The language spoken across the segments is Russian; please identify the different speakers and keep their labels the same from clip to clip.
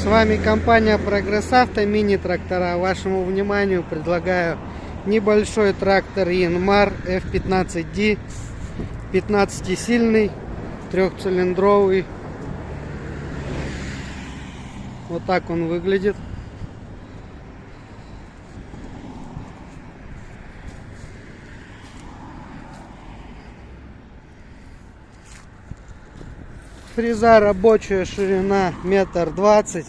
Speaker 1: С вами компания Прогресс Авто, мини-трактора. Вашему вниманию предлагаю небольшой трактор Янмар F15D, 15-сильный, трехцилиндровый. Вот так он выглядит. Фреза рабочая, ширина 1,20 м.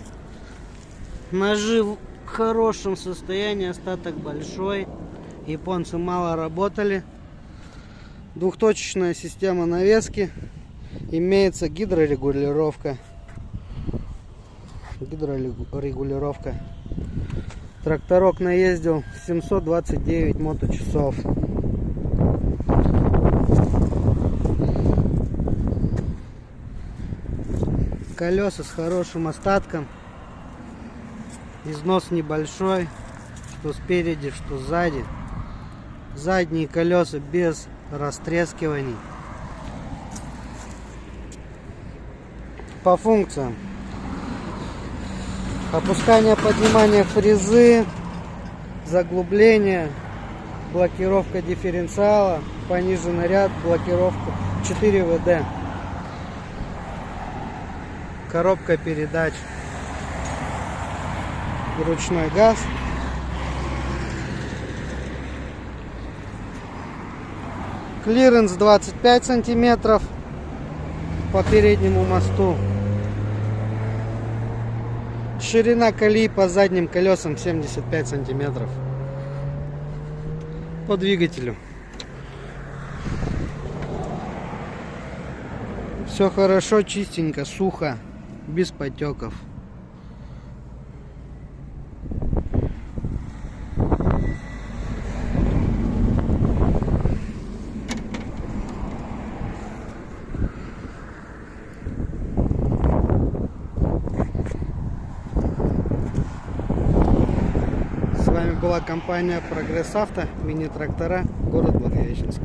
Speaker 1: Ножи в хорошем состоянии, остаток большой. Японцы мало работали. Двухточечная система навески. Имеется гидрорегулировка. Тракторок наездил 729 моточасов. Колеса с хорошим остатком. Износ небольшой, что спереди, что сзади. Задние колеса без растрескиваний. По функциям: опускание, поднимание фрезы, заглубление, блокировка дифференциала, пониженный ряд, блокировка 4 ВД. Коробка передач, ручной газ, клиренс 25 сантиметров по переднему мосту, ширина колеи по задним колесам 75 сантиметров. По двигателю все хорошо, чистенько, сухо, без потеков. С вами была компания Прогресс Авто, мини-трактора, город Благовещенск.